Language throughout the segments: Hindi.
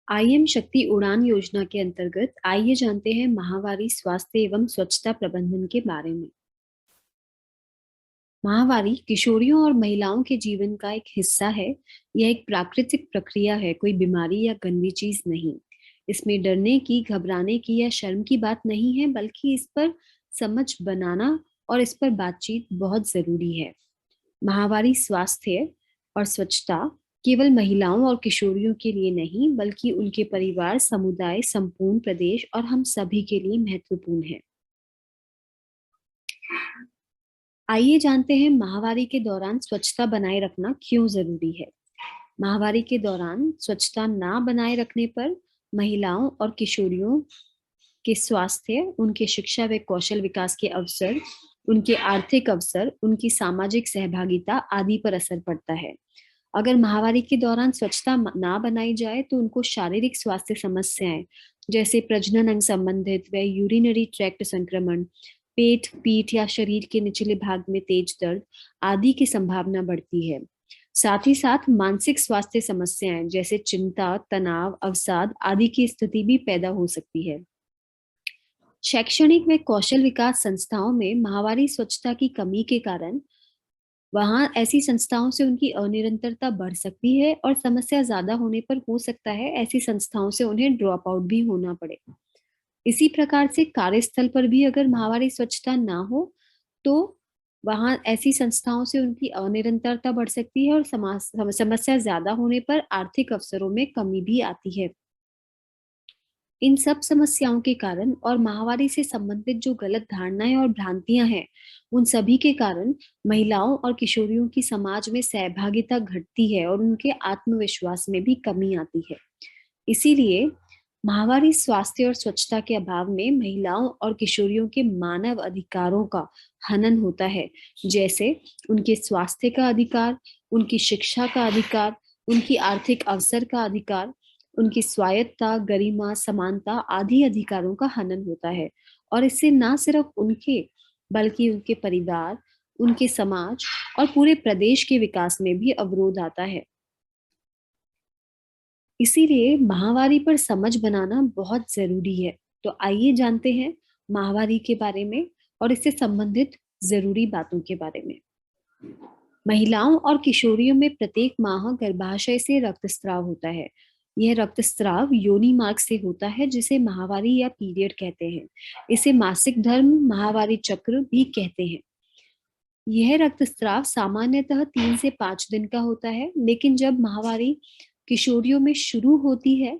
आईएम शक्ति उड़ान योजना के अंतर्गत आइए जानते हैं माहवारी स्वास्थ्य एवं स्वच्छता प्रबंधन के बारे में। माहवारी किशोरियों और महिलाओं के जीवन का एक हिस्सा है। यह एक प्राकृतिक प्रक्रिया है, कोई बीमारी या गंदी चीज नहीं। इसमें डरने की, घबराने की या शर्म की बात नहीं है, बल्कि इस पर समझ बनाना और इस पर बातचीत बहुत जरूरी है। माहवारी स्वास्थ्य और स्वच्छता केवल महिलाओं और किशोरियों के लिए नहीं, बल्कि उनके परिवार, समुदाय, संपूर्ण प्रदेश और हम सभी के लिए महत्वपूर्ण है। आइए जानते हैं माहवारी के दौरान स्वच्छता बनाए रखना क्यों जरूरी है। माहवारी के दौरान स्वच्छता ना बनाए रखने पर महिलाओं और किशोरियों के स्वास्थ्य, उनके शिक्षा व कौशल विकास के अवसर, उनके आर्थिक अवसर, उनकी सामाजिक सहभागिता आदि पर असर पड़ता है। अगर माहवारी के दौरान स्वच्छता ना बनाई जाए तो उनको शारीरिक स्वास्थ्य समस्याएं जैसे प्रजनन अंग संबंधित व यूरिनरी ट्रैक्ट संक्रमण, पेट, पीठ या शरीर के निचले भाग में तेज दर्द आदि की संभावना बढ़ती है। साथ ही साथ मानसिक स्वास्थ्य समस्याएं जैसे चिंता, तनाव, अवसाद आदि की स्थिति भी पैदा हो सकती है। शैक्षणिक व कौशल विकास संस्थाओं में माहवारी स्वच्छता की कमी के कारण वहां ऐसी संस्थाओं से उनकी अनिरंतरता बढ़ सकती है और समस्या ज्यादा होने पर हो सकता है ऐसी संस्थाओं से उन्हें ड्रॉप आउट भी होना पड़े। इसी प्रकार से कार्यस्थल पर भी अगर माहवारी स्वच्छता ना हो तो वहां ऐसी संस्थाओं से उनकी अनिरंतरता बढ़ सकती है और समस्या ज्यादा होने पर आर्थिक अवसरों में कमी भी आती है। इन सब समस्याओं के कारण और माहवारी से संबंधित जो गलत धारणाएं और भ्रांतियां हैं, उन सभी के कारण महिलाओं और किशोरियों की समाज में सहभागिता घटती है और उनके आत्मविश्वास में भी कमी आती है। इसीलिए माहवारी स्वास्थ्य और स्वच्छता के अभाव में महिलाओं और किशोरियों के मानव अधिकारों का हनन होता है, जैसे उनके स्वास्थ्य का अधिकार, उनकी शिक्षा का अधिकार, उनकी आर्थिक अवसर का अधिकार, उनकी स्वायत्तता, गरिमा, समानता आदि अधिकारों का हनन होता है। और इससे ना सिर्फ उनके बल्कि उनके परिवार, उनके समाज और पूरे प्रदेश के विकास में भी अवरोध आता है। इसीलिए माहवारी पर समझ बनाना बहुत जरूरी है। तो आइए जानते हैं माहवारी के बारे में और इससे संबंधित जरूरी बातों के बारे में। महिलाओं और किशोरियों में प्रत्येक माह गर्भाशय से रक्तस्राव होता है। यह रक्तस्राव योनि मार्ग से होता है, जिसे माहवारी या पीरियड कहते हैं। इसे मासिक धर्म, माहवारी चक्र भी कहते हैं। यह रक्तस्राव सामान्यतः 3 से 5 दिन का होता है, लेकिन जब माहवारी किशोरियों में शुरू होती है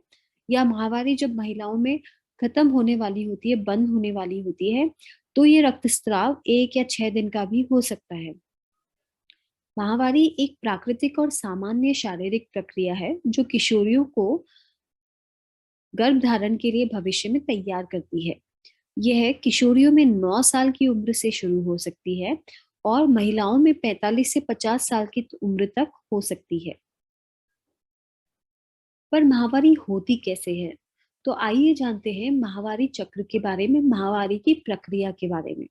या माहवारी जब महिलाओं में खत्म होने वाली होती है, बंद होने वाली होती है, तो ये रक्तस्राव 1 या 6 दिन का भी हो सकता है। माहवारी एक प्राकृतिक और सामान्य शारीरिक प्रक्रिया है जो किशोरियों को गर्भ धारण के लिए भविष्य में तैयार करती है। यह किशोरियों में 9 साल की उम्र से शुरू हो सकती है और महिलाओं में 45 से 50 साल की उम्र तक हो सकती है। पर माहवारी होती कैसे है? तो आइए जानते हैं माहवारी चक्र के बारे में, माहवारी की प्रक्रिया के बारे में।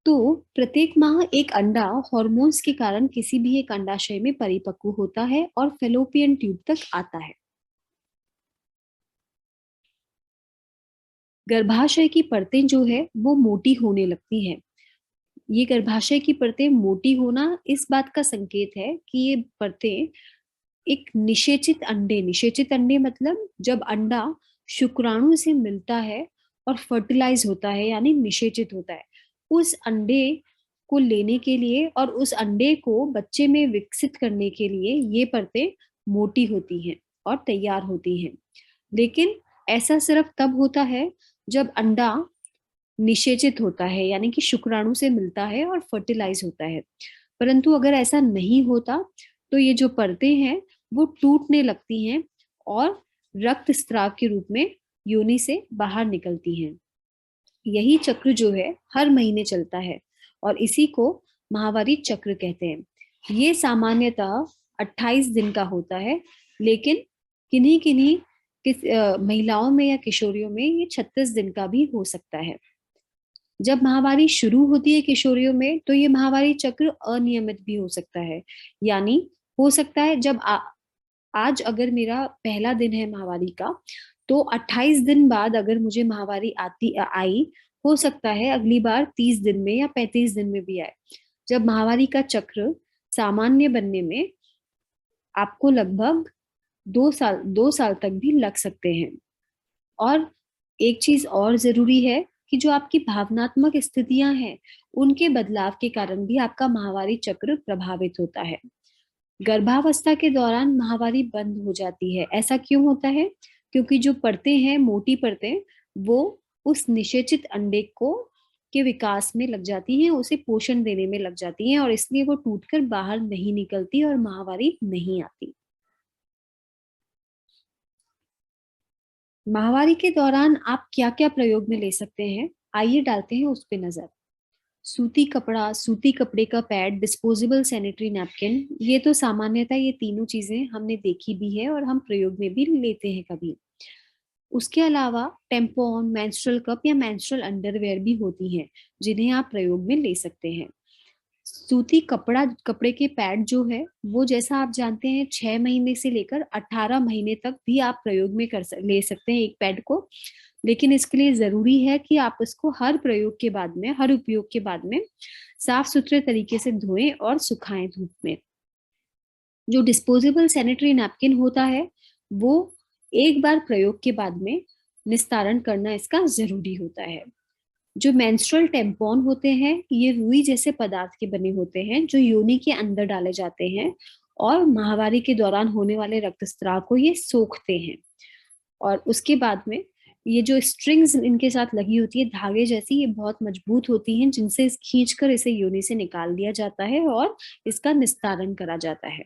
तो प्रत्येक माह एक अंडा हॉर्मोन्स के कारण किसी भी एक अंडाशय में परिपक्व होता है और फेलोपियन ट्यूब तक आता है। गर्भाशय की परतें जो है वो मोटी होने लगती हैं। ये गर्भाशय की परतें मोटी होना इस बात का संकेत है कि ये परतें एक निषेचित अंडे मतलब जब अंडा शुक्राणु से मिलता है और फर्टिलाइज होता है यानी निषेचित होता है, उस अंडे को लेने के लिए और उस अंडे को बच्चे में विकसित करने के लिए ये परतें मोटी होती हैं और तैयार होती हैं। लेकिन ऐसा सिर्फ तब होता है जब अंडा निषेचित होता है यानी कि शुक्राणु से मिलता है और फर्टिलाइज होता है। परंतु अगर ऐसा नहीं होता तो ये जो परतें हैं वो टूटने लगती हैं और रक्तस्राव के रूप में योनि से बाहर निकलती हैं। यही चक्र जो है हर महीने चलता है और इसी को माहवारी चक्र कहते हैं। ये सामान्यतः 28 दिन का होता है, लेकिन किन्हीं किन्हीं महिलाओं में या किशोरियों में ये 36 दिन का भी हो सकता है। जब माहवारी शुरू होती है किशोरियों में तो ये माहवारी चक्र अनियमित भी हो सकता है, यानी हो सकता है जब आज अगर मेरा पहला दिन है माहवारी का, तो 28 दिन बाद अगर मुझे माहवारी आई, हो सकता है अगली बार 30 दिन में या 35 दिन में भी आए। जब माहवारी का चक्र सामान्य बनने में आपको लगभग 2 साल तक भी लग सकते हैं। और एक चीज और जरूरी है कि जो आपकी भावनात्मक स्थितियां हैं, उनके बदलाव के कारण भी आपका माहवारी चक्र प्रभावित होता है। गर्भावस्था के दौरान माहवारी बंद हो जाती है। ऐसा क्यों होता है? क्योंकि जो परतें हैं, मोटी परतें, वो उस निषेचित अंडे को के विकास में लग जाती हैं, उसे पोषण देने में लग जाती हैं, और इसलिए वो टूटकर बाहर नहीं निकलती और माहवारी नहीं आती। माहवारी के दौरान आप क्या क्या प्रयोग में ले सकते हैं, आइए डालते हैं उस पे नजर। सूती कपड़ा, सूती कपड़े का पैड, डिस्पोजेबल सैनिटरी नैपकिन, ये तो सामान्यतः ये तीनों चीजें हमने देखी भी है और हम प्रयोग में भी लेते हैं कभी। उसके अलावा टेम्पॉन, मेंस्ट्रुअल कप या मेंस्ट्रुअल अंडरवेयर भी होती हैं, जिन्हें आप प्रयोग में ले सकते हैं। सूती कपड़े के पैड जो है, वो जैसा आप जानते हैं 6 महीने से लेकर 18 महीने तक भी आप प्रयोग में ले सकते हैं एक पैड को। लेकिन इसके लिए जरूरी है कि आप इसको हर उपयोग के बाद में साफ सुथरे तरीके से धोएं और सुखाएं धूप में। जो डिस्पोजेबल सैनिटरी नैपकिन होता है, वो एक बार प्रयोग के बाद में निस्तारण करना इसका जरूरी होता है। जो मेंस्ट्रुअल टेम्पॉन होते हैं, ये रुई जैसे पदार्थ के बने होते हैं, जो योनि के अंदर डाले जाते हैं और माहवारी के दौरान होने वाले रक्तस्राव को ये सोखते हैं। और उसके बाद में ये जो स्ट्रिंग्स इनके साथ लगी होती है, धागे जैसी, ये बहुत मजबूत होती हैं, जिनसे खींचकर इसे योनि से निकाल दिया जाता है और इसका निस्तारण करा जाता है।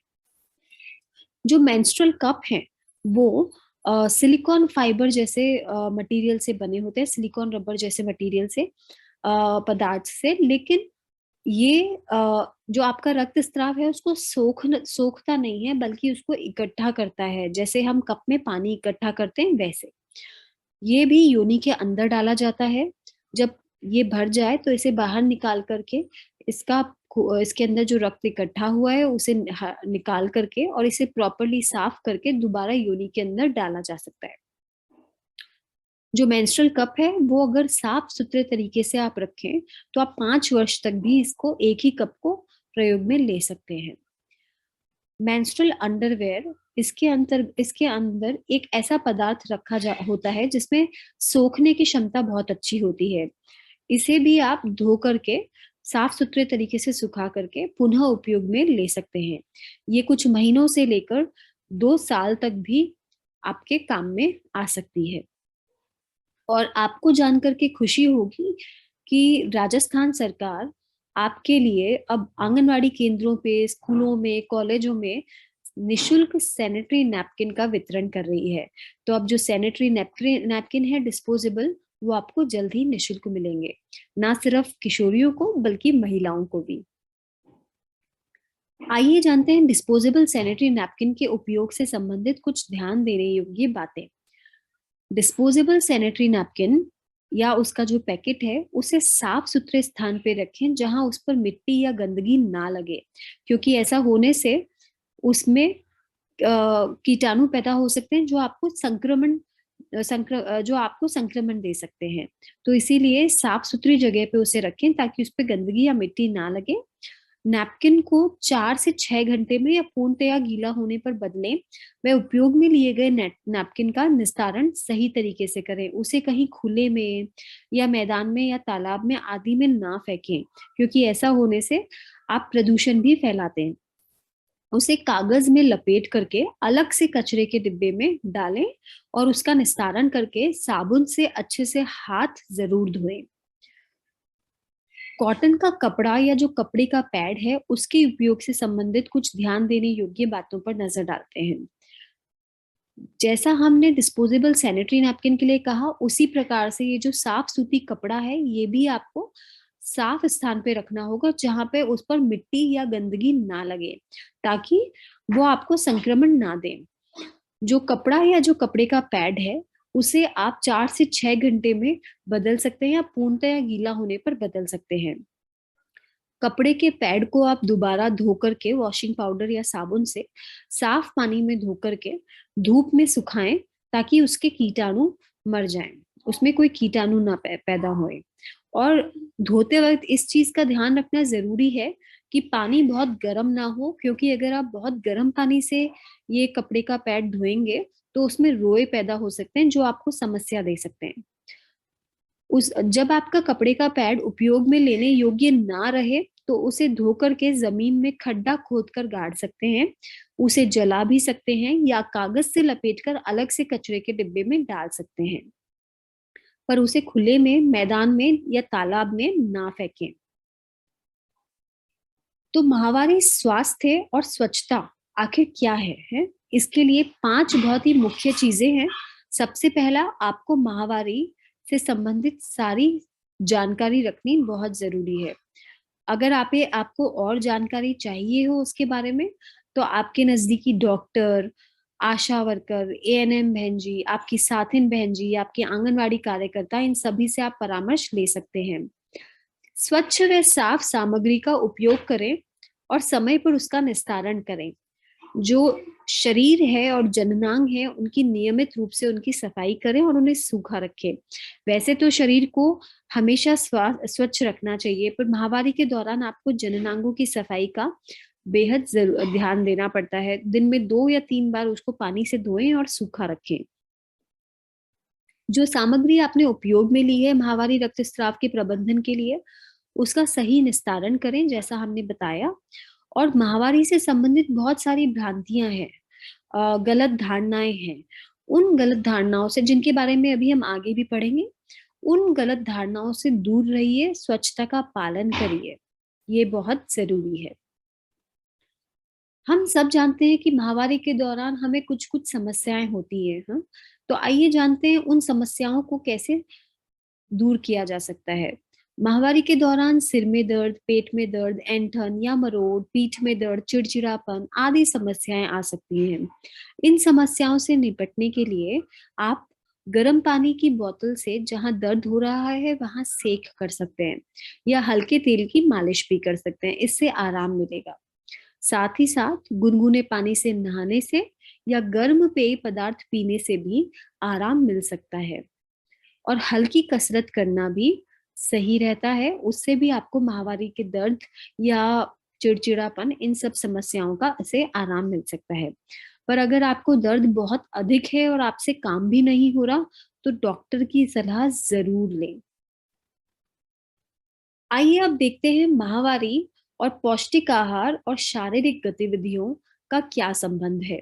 जो मेंस्ट्रुअल कप हैं, वो सिलिकॉन फाइबर जैसे मटेरियल से बने होते हैं, सिलिकॉन रबर जैसे मटेरियल से, पदार्थ से। लेकिन ये जो आपका रक्तस्राव है उसको सोखता नहीं है, बल्कि उसको इकट्ठा करता है, जैसे हम कप में पानी इकट्ठा करते हैं वैसे। ये भी योनि के अंदर डाला जाता है। जब ये भर जाए तो इसे बाहर निकाल करके इसके अंदर जो रक्त इकट्ठा हुआ है उसे निकाल करके और इसे प्रॉपरली साफ करके दोबारा योनि के अंदर डाला जा सकता है। जो मेंस्ट्रुअल कप है, वो अगर साफ सुथरे तरीके से आप रखें तो आप 5 वर्ष तक भी एक ही कप को प्रयोग में ले सकते हैं। मेंस्ट्रुअल अंडरवेयर, इसके अंदर एक ऐसा पदार्थ होता है जिसमें सोखने की क्षमता बहुत अच्छी होती है। इसे भी आप धो करके साफ सुथरे तरीके से सुखा करके पुनः उपयोग में ले सकते हैं। ये कुछ महीनों से लेकर 2 साल तक भी आपके काम में आ सकती है। और आपको जानकर के खुशी होगी कि राजस्थान सरकार आपके लिए अब आंगनवाड़ी केंद्रों पे, स्कूलों में, कॉलेजों में निशुल्क सैनिटरी नैपकिन का वितरण कर रही है। तो अब जो सैनिटरी नैपकिन है डिस्पोजेबल, वो आपको जल्द ही निशुल्क मिलेंगे, ना सिर्फ किशोरियों को बल्कि महिलाओं को भी। आइए जानते हैं डिस्पोजेबल सैनिटरी नैपकिन के उपयोग से संबंधित कुछ ध्यान देने योग्य बातें। डिस्पोजेबल सैनिटरी नैपकिन या उसका जो पैकेट है, उसे साफ सुथरे स्थान पे रखें जहां उस पर मिट्टी या गंदगी ना लगे, क्योंकि ऐसा होने से उसमें कीटाणु पैदा हो सकते हैं जो आपको संक्रमण दे सकते हैं। तो इसीलिए साफ सुथरी जगह पे उसे रखें ताकि उस पर गंदगी या मिट्टी ना लगे। नैपकिन को 4 से 6 घंटे में या पूर्णतया गीला होने पर बदलें। वह उपयोग में लिए गए नैपकिन का निस्तारण सही तरीके से करें। उसे कहीं खुले में या मैदान में या तालाब में आदि में ना फेंकें, क्योंकि ऐसा होने से आप प्रदूषण भी फैलाते हैं। उसे कागज में लपेट करके अलग से कचरे के डिब्बे में डालें और उसका निस्तारण करके साबुन से अच्छे से हाथ जरूर धोएं। कॉटन का कपड़ा या जो कपड़े का पैड है, उसके उपयोग से संबंधित कुछ ध्यान देने योग्य बातों पर नजर डालते हैं। जैसा हमने डिस्पोजेबल सैनिटरी नैपकिन के लिए कहा, उसी प्रकार से ये जो साफ सूती कपड़ा है, ये भी आपको साफ स्थान पे रखना होगा जहां पे उस पर मिट्टी या गंदगी ना लगे, ताकि वो आपको संक्रमण ना दे। जो कपड़ा या जो कपड़े का पैड है, उसे आप 4 से 6 घंटे में बदल सकते हैं या पूर्णतः गीला होने पर बदल सकते हैं। कपड़े के पैड को आप दोबारा धो करके वॉशिंग पाउडर या साबुन से साफ पानी में धो करके धूप में सुखाएं, ताकि उसके कीटाणु मर जाएं, उसमें कोई कीटाणु ना पैदा होए। और धोते वक्त इस चीज का ध्यान रखना जरूरी है कि पानी बहुत गर्म ना हो, क्योंकि अगर आप बहुत गर्म पानी से ये कपड़े का पैड धोएंगे तो उसमें रोए पैदा हो सकते हैं, जो आपको समस्या दे सकते हैं। उस जब आपका कपड़े का पैड उपयोग में लेने योग्य ना रहे तो उसे धो करके जमीन में खड्डा खोदकर गाड़ सकते हैं, उसे जला भी सकते हैं या कागज से लपेटकर अलग से कचरे के डिब्बे में डाल सकते हैं, पर उसे खुले में, मैदान में या तालाब में ना फेंकें। तो माहवारी स्वास्थ्य और स्वच्छता आखिर क्या है? इसके लिए 5 बहुत ही मुख्य चीजें हैं। सबसे पहला, आपको माहवारी से संबंधित सारी जानकारी रखनी बहुत जरूरी है। अगर आपको और जानकारी चाहिए हो उसके बारे में, तो आपके नजदीकी डॉक्टर, आशा वर्कर, एएनएम बहन जी, आपकी साथिन बहन जी, आपकी आंगनवाड़ी कार्यकर्ता, इन सभी से आप परामर्श ले सकते हैं। स्वच्छ व साफ सामग्री का उपयोग करें और समय पर उसका निस्तारण करें। जो शरीर है और जननांग है उनकी नियमित रूप से उनकी सफाई करें और उन्हें सूखा रखें। वैसे तो शरीर को हमेशा स्वच्छ रखना चाहिए, पर माहवारी के दौरान आपको जननांगों की सफाई का बेहद ध्यान देना पड़ता है। दिन में 2 या 3 बार उसको पानी से धोएं और सूखा रखें। जो सामग्री आपने उपयोग में ली है माहवारी रक्तस्राव के प्रबंधन के लिए, उसका सही निस्तारण करें जैसा हमने बताया। और माहवारी से संबंधित बहुत सारी भ्रांतियां हैं, गलत धारणाएं हैं। उन गलत धारणाओं से, जिनके बारे में अभी हम आगे भी पढ़ेंगे, उन गलत धारणाओं से दूर रहिए, स्वच्छता का पालन करिए, ये बहुत जरूरी है। हम सब जानते हैं कि माहवारी के दौरान हमें कुछ कुछ समस्याएं होती है, हाँ? तो आइए जानते हैं उन समस्याओं को कैसे दूर किया जा सकता है। माहवारी के दौरान सिर में दर्द, पेट में दर्द, ऐंठन या मरोड़, पीठ में दर्द, चिड़चिड़ापन आदि समस्याएं आ सकती हैं। इन समस्याओं से निपटने के लिए आप गर्म पानी की बोतल से जहां दर्द हो रहा है वहां सेक कर सकते हैं, या हल्के तेल की मालिश भी कर सकते हैं, इससे आराम मिलेगा। साथ ही साथ गुनगुने पानी से नहाने से या गर्म पेय पदार्थ पीने से भी आराम मिल सकता है। और हल्की कसरत करना भी सही रहता है, उससे भी आपको माहवारी के दर्द या चिड़चिड़ापन, इन सब समस्याओं का से आराम मिल सकता है। पर अगर आपको दर्द बहुत अधिक है और आपसे काम भी नहीं हो रहा, तो डॉक्टर की सलाह जरूर लें। आइए अब देखते हैं माहवारी और पौष्टिक आहार और शारीरिक गतिविधियों का क्या संबंध है।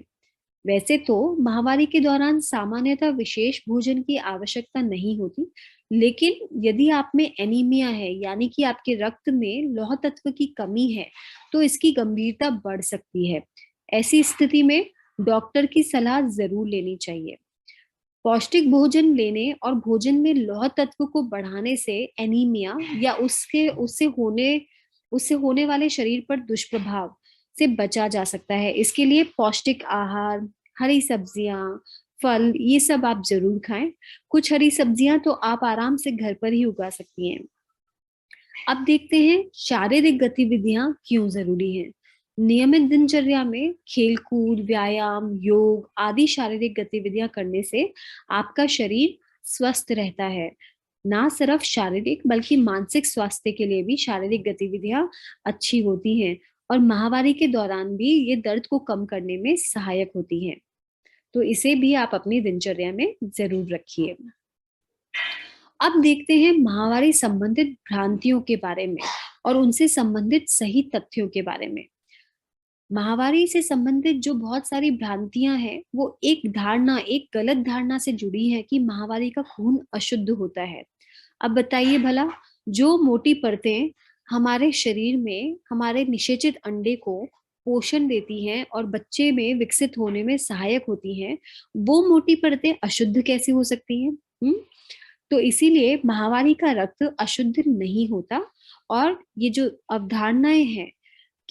वैसे तो माहवारी के दौरान सामान्यतः विशेष भोजन की आवश्यकता नहीं होती, लेकिन यदि आप में एनीमिया है, यानी कि आपके रक्त में लौह तत्व की कमी है, तो इसकी गंभीरता बढ़ सकती है। ऐसी स्थिति में डॉक्टर की सलाह जरूर लेनी चाहिए। पौष्टिक भोजन लेने और भोजन में लौह तत्व को बढ़ाने से एनीमिया या उससे होने वाले शरीर पर दुष्प्रभाव से बचा जा सकता है। इसके लिए पौष्टिक आहार, हरी सब्जियां, फल, ये सब आप जरूर खाएं। कुछ हरी सब्जियां तो आप आराम से घर पर ही उगा सकती हैं। अब देखते हैं शारीरिक गतिविधियां क्यों जरूरी हैं। नियमित दिनचर्या में खेलकूद, व्यायाम, योग आदि शारीरिक गतिविधियां करने से आपका शरीर स्वस्थ रहता है। ना सिर्फ शारीरिक बल्कि मानसिक स्वास्थ्य के लिए भी शारीरिक गतिविधियां अच्छी होती हैं, और माहवारी के दौरान भी ये दर्द को कम करने में सहायक होती हैं। तो इसे भी आप अपनी दिनचर्या में जरूर रखिए। अब देखते हैं माहवारी संबंधित भ्रांतियों के बारे में और उनसे संबंधित सही तथ्यों के बारे में। माहवारी से संबंधित जो बहुत सारी भ्रांतियां हैं, वो एक गलत धारणा से जुड़ी है कि माहवारी का खून अशुद्ध होता है। अब बताइए भला, जो मोटी परतें हमारे शरीर में हमारे निषेचित अंडे को पोषण देती हैं और बच्चे में विकसित होने में सहायक होती हैं, वो मोटी परतें अशुद्ध कैसे हो सकती हैं? तो इसीलिए माहवारी का रक्त अशुद्ध नहीं होता। और ये जो अवधारणाएं हैं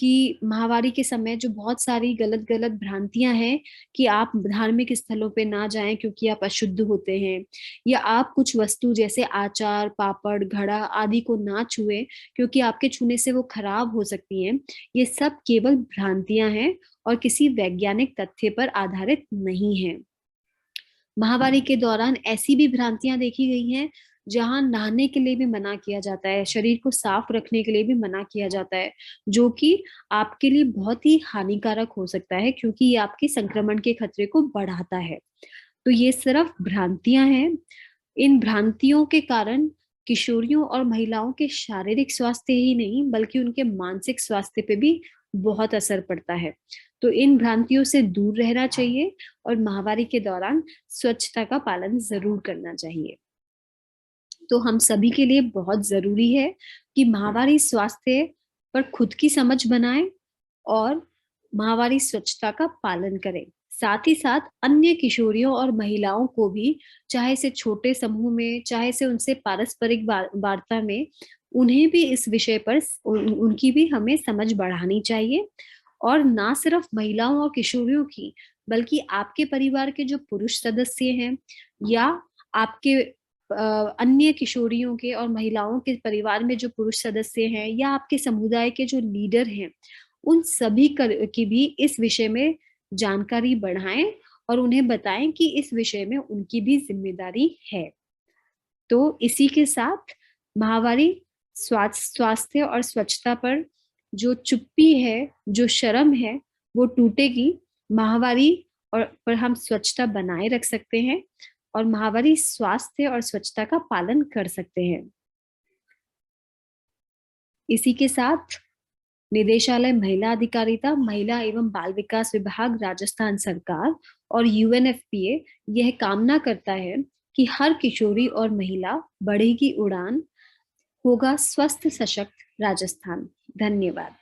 कि माहवारी के समय जो बहुत सारी गलत गलत भ्रांतियां हैं कि आप धार्मिक स्थलों पे ना जाएं क्योंकि आप अशुद्ध होते हैं, या आप कुछ वस्तु जैसे आचार, पापड़, घड़ा आदि को ना छुएं क्योंकि आपके छूने से वो खराब हो सकती हैं। ये सब केवल भ्रांतियां हैं और किसी वैज्ञानिक तथ्य पर आधारित नहीं है। महावारी के दौरान ऐसी भी भ्रांतियां देखी गई हैं जहां नहाने के लिए भी मना किया जाता है, शरीर को साफ रखने के लिए भी मना किया जाता है, जो कि आपके लिए बहुत ही हानिकारक हो सकता है क्योंकि ये आपके संक्रमण के खतरे को बढ़ाता है। तो ये सिर्फ भ्रांतियां हैं। इन भ्रांतियों के कारण किशोरियों और महिलाओं के शारीरिक स्वास्थ्य ही नहीं बल्कि उनके मानसिक स्वास्थ्य पे भी बहुत असर पड़ता है। तो इन भ्रांतियों से दूर रहना चाहिए और माहवारी के दौरान स्वच्छता का पालन जरूर करना चाहिए। तो हम सभी के लिए बहुत जरूरी है कि माहवारी स्वास्थ्य पर खुद की समझ बनाएं और माहवारी स्वच्छता का पालन करें। साथ ही साथ अन्य किशोरियों और महिलाओं को भी, चाहे से छोटे समूह में, चाहे से उनसे पारस्परिक वार्ता में, उन्हें भी इस विषय पर उनकी भी हमें समझ बढ़ानी चाहिए। और ना सिर्फ महिलाओं और किशोरियों की, बल्कि आपके परिवार के जो पुरुष सदस्य हैं या आपके अन्य किशोरियों के और महिलाओं के परिवार में जो पुरुष सदस्य हैं या आपके समुदाय के जो लीडर हैं, उन सभी की भी इस विषय में जानकारी बढ़ाएं और उन्हें बताएं कि इस विषय में उनकी भी जिम्मेदारी है। तो इसी के साथ माहवारी स्वास्थ्य और स्वच्छता पर जो चुप्पी है, जो शर्म है, वो टूटेगी। माहवारी और पर हम स्वच्छता बनाए रख सकते हैं और माहवारी स्वास्थ्य और स्वच्छता का पालन कर सकते हैं। इसी के साथ निदेशालय महिला अधिकारिता, महिला एवं बाल विकास विभाग, राजस्थान सरकार और यूएनएफपीए यह कामना करता है कि हर किशोरी और महिला बढ़ेगी उड़ान, होगा स्वस्थ सशक्त राजस्थान। धन्यवाद।